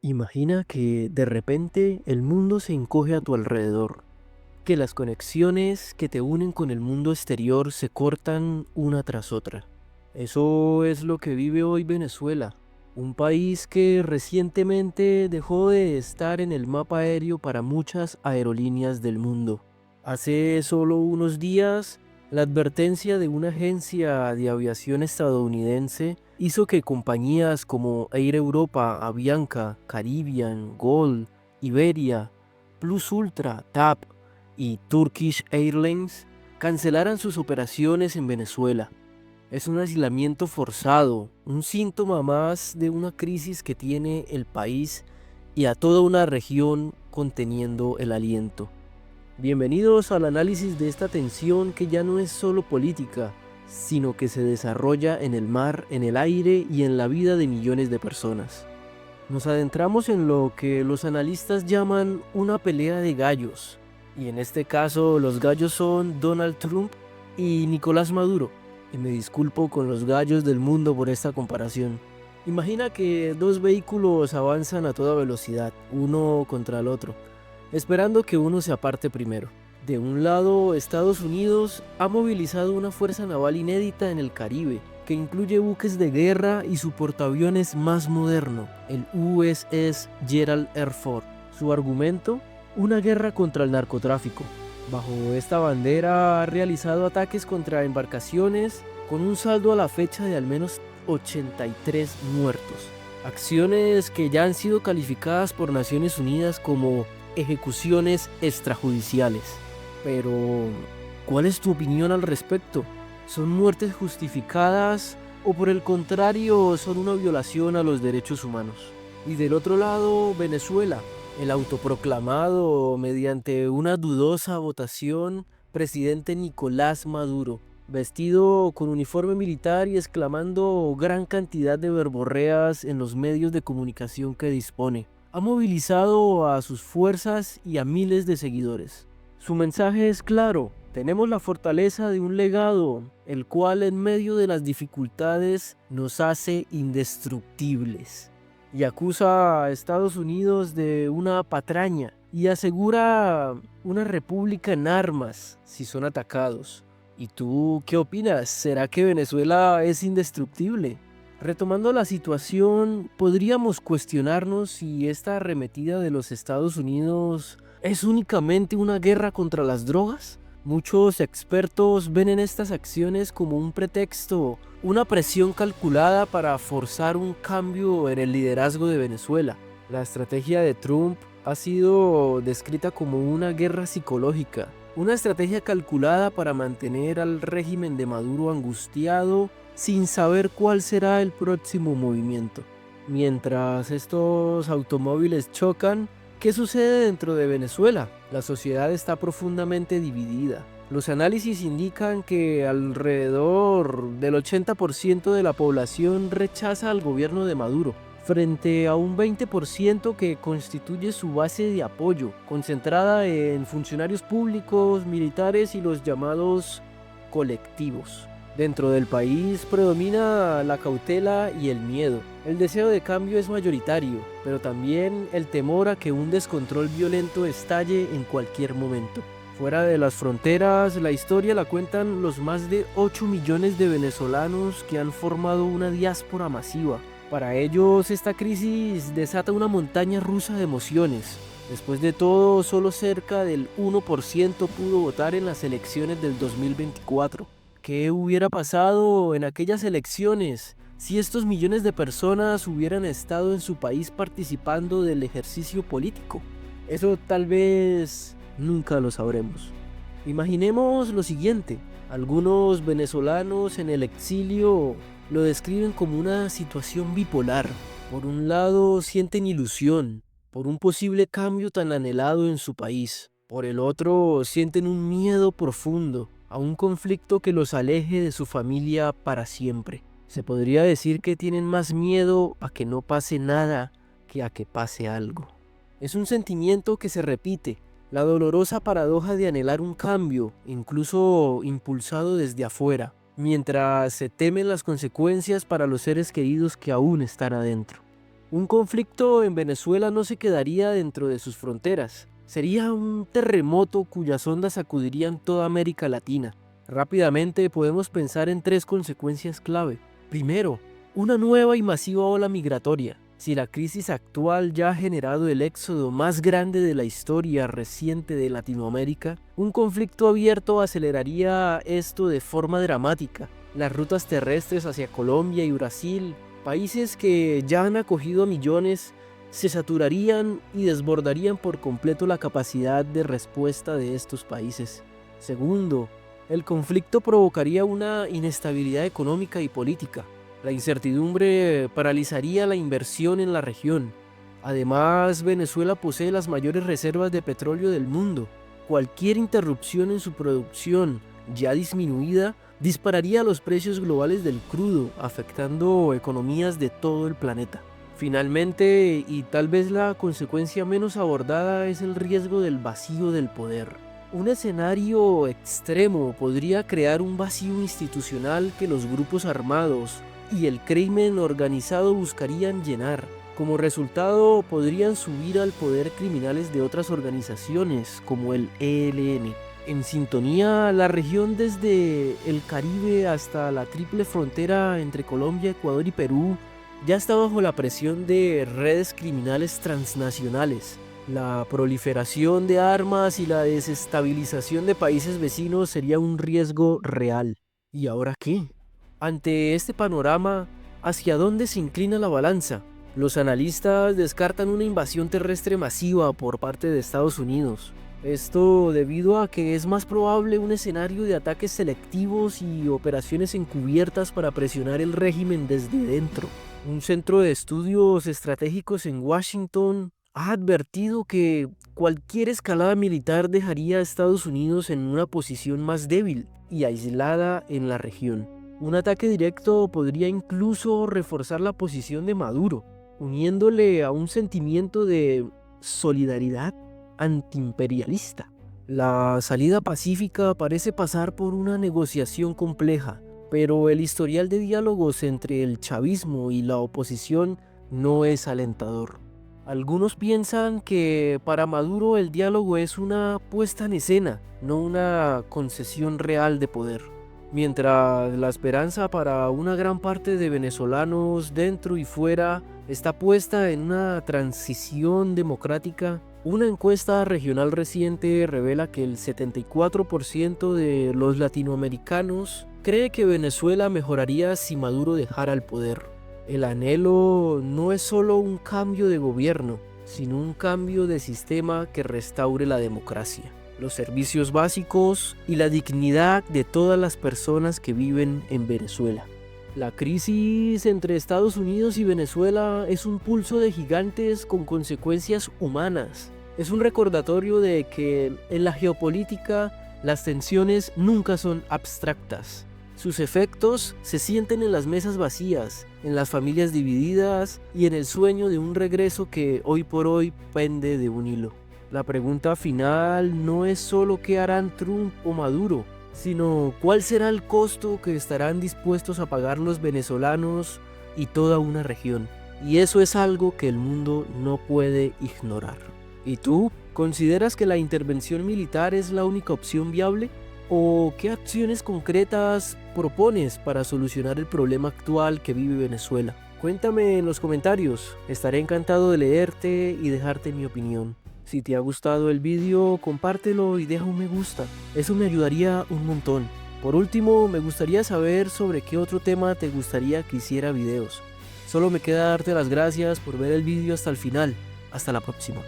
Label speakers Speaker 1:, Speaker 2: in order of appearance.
Speaker 1: Imagina que de repente el mundo se encoge a tu alrededor, que las conexiones que te unen con el mundo exterior se cortan una tras otra. Eso es lo que vive hoy Venezuela, un país que recientemente dejó de estar en el mapa aéreo para muchas aerolíneas del mundo. Hace solo unos días, la advertencia de una agencia de aviación estadounidense hizo que compañías como Air Europa, Avianca, Caribbean, Gol, Iberia, Plus Ultra, TAP y Turkish Airlines cancelaran sus operaciones en Venezuela. Es un aislamiento forzado, un síntoma más de una crisis que tiene el país y a toda una región conteniendo el aliento. Bienvenidos al análisis de esta tensión que ya no es solo política, sino que se desarrolla en el mar, en el aire y en la vida de millones de personas. Nos adentramos en lo que los analistas llaman una pelea de gallos, y en este caso los gallos son Donald Trump y Nicolás Maduro, y me disculpo con los gallos del mundo por esta comparación. Imagina que dos vehículos avanzan a toda velocidad, uno contra el otro, esperando que uno se aparte primero. De un lado, Estados Unidos ha movilizado una fuerza naval inédita en el Caribe, que incluye buques de guerra y su portaaviones más moderno, el USS Gerald R. Ford. Su argumento: una guerra contra el narcotráfico. Bajo esta bandera ha realizado ataques contra embarcaciones con un saldo a la fecha de al menos 83 muertos. Acciones que ya han sido calificadas por Naciones Unidas como ejecuciones extrajudiciales. Pero, ¿cuál es tu opinión al respecto? ¿Son muertes justificadas o por el contrario son una violación a los derechos humanos? Y del otro lado, Venezuela, el autoproclamado mediante una dudosa votación presidente Nicolás Maduro, vestido con uniforme militar y exclamando gran cantidad de verborreas en los medios de comunicación que dispone. Ha movilizado a sus fuerzas y a miles de seguidores. Su mensaje es claro: tenemos la fortaleza de un legado, el cual en medio de las dificultades nos hace indestructibles. Y acusa a Estados Unidos de una patraña y asegura una república en armas si son atacados. ¿Y tú qué opinas? ¿Será que Venezuela es indestructible? Retomando la situación, podríamos cuestionarnos si esta arremetida de los Estados Unidos es únicamente una guerra contra las drogas. Muchos expertos ven en estas acciones como un pretexto, una presión calculada para forzar un cambio en el liderazgo de Venezuela. La estrategia de Trump ha sido descrita como una guerra psicológica, una estrategia calculada para mantener al régimen de Maduro angustiado sin saber cuál será el próximo movimiento. Mientras estos automóviles chocan, ¿qué sucede dentro de Venezuela? La sociedad está profundamente dividida. Los análisis indican que alrededor del 80% de la población rechaza al gobierno de Maduro, frente a un 20% que constituye su base de apoyo, concentrada en funcionarios públicos, militares y los llamados colectivos. Dentro del país predomina la cautela y el miedo. El deseo de cambio es mayoritario, pero también el temor a que un descontrol violento estalle en cualquier momento. Fuera de las fronteras, la historia la cuentan los más de 8 millones de venezolanos que han formado una diáspora masiva. Para ellos, esta crisis desata una montaña rusa de emociones. Después de todo, solo cerca del 1% pudo votar en las elecciones del 2024. ¿Qué hubiera pasado en aquellas elecciones si estos millones de personas hubieran estado en su país participando del ejercicio político? Eso tal vez nunca lo sabremos. Imaginemos lo siguiente: algunos venezolanos en el exilio lo describen como una situación bipolar. Por un lado sienten ilusión por un posible cambio tan anhelado en su país. Por el otro sienten un miedo profundo a un conflicto que los aleje de su familia para siempre. Se podría decir que tienen más miedo a que no pase nada que a que pase algo. Es un sentimiento que se repite, la dolorosa paradoja de anhelar un cambio, incluso impulsado desde afuera, mientras se temen las consecuencias para los seres queridos que aún están adentro. Un conflicto en Venezuela no se quedaría dentro de sus fronteras. Sería un terremoto cuyas ondas sacudirían toda América Latina. Rápidamente podemos pensar en tres consecuencias clave. Primero, una nueva y masiva ola migratoria. Si la crisis actual ya ha generado el éxodo más grande de la historia reciente de Latinoamérica, un conflicto abierto aceleraría esto de forma dramática. Las rutas terrestres hacia Colombia y Brasil, países que ya han acogido a millones, se saturarían y desbordarían por completo la capacidad de respuesta de estos países. Segundo, el conflicto provocaría una inestabilidad económica y política. La incertidumbre paralizaría la inversión en la región. Además, Venezuela posee las mayores reservas de petróleo del mundo. Cualquier interrupción en su producción, ya disminuida, dispararía los precios globales del crudo, afectando economías de todo el planeta. Finalmente, y tal vez la consecuencia menos abordada, es el riesgo del vacío del poder. Un escenario extremo podría crear un vacío institucional que los grupos armados y el crimen organizado buscarían llenar. Como resultado, podrían subir al poder criminales de otras organizaciones, como el ELN. En sintonía, la región desde el Caribe hasta la triple frontera entre Colombia, Ecuador y Perú ya está bajo la presión de redes criminales transnacionales. La proliferación de armas y la desestabilización de países vecinos sería un riesgo real. ¿Y ahora qué? Ante este panorama, ¿hacia dónde se inclina la balanza? Los analistas descartan una invasión terrestre masiva por parte de Estados Unidos. Esto debido a que es más probable un escenario de ataques selectivos y operaciones encubiertas para presionar el régimen desde dentro. Un centro de estudios estratégicos en Washington ha advertido que cualquier escalada militar dejaría a Estados Unidos en una posición más débil y aislada en la región. Un ataque directo podría incluso reforzar la posición de Maduro, uniéndole a un sentimiento de solidaridad antiimperialista. La salida pacífica parece pasar por una negociación compleja, pero el historial de diálogos entre el chavismo y la oposición no es alentador. Algunos piensan que para Maduro el diálogo es una puesta en escena, no una concesión real de poder. Mientras la esperanza para una gran parte de venezolanos dentro y fuera está puesta en una transición democrática, una encuesta regional reciente revela que el 74% de los latinoamericanos cree que Venezuela mejoraría si Maduro dejara el poder. El anhelo no es solo un cambio de gobierno, sino un cambio de sistema que restaure la democracia, los servicios básicos y la dignidad de todas las personas que viven en Venezuela. La crisis entre Estados Unidos y Venezuela es un pulso de gigantes con consecuencias humanas. Es un recordatorio de que en la geopolítica las tensiones nunca son abstractas. Sus efectos se sienten en las mesas vacías, en las familias divididas y en el sueño de un regreso que hoy por hoy pende de un hilo. La pregunta final no es solo qué harán Trump o Maduro, sino cuál será el costo que estarán dispuestos a pagar los venezolanos y toda una región. Y eso es algo que el mundo no puede ignorar. ¿Y tú? ¿Consideras que la intervención militar es la única opción viable? ¿O qué acciones concretas propones para solucionar el problema actual que vive Venezuela? Cuéntame en los comentarios, estaré encantado de leerte y dejarte mi opinión. Si te ha gustado el vídeo, compártelo y deja un me gusta, eso me ayudaría un montón. Por último, me gustaría saber sobre qué otro tema te gustaría que hiciera videos. Solo me queda darte las gracias por ver el vídeo hasta el final. Hasta la próxima.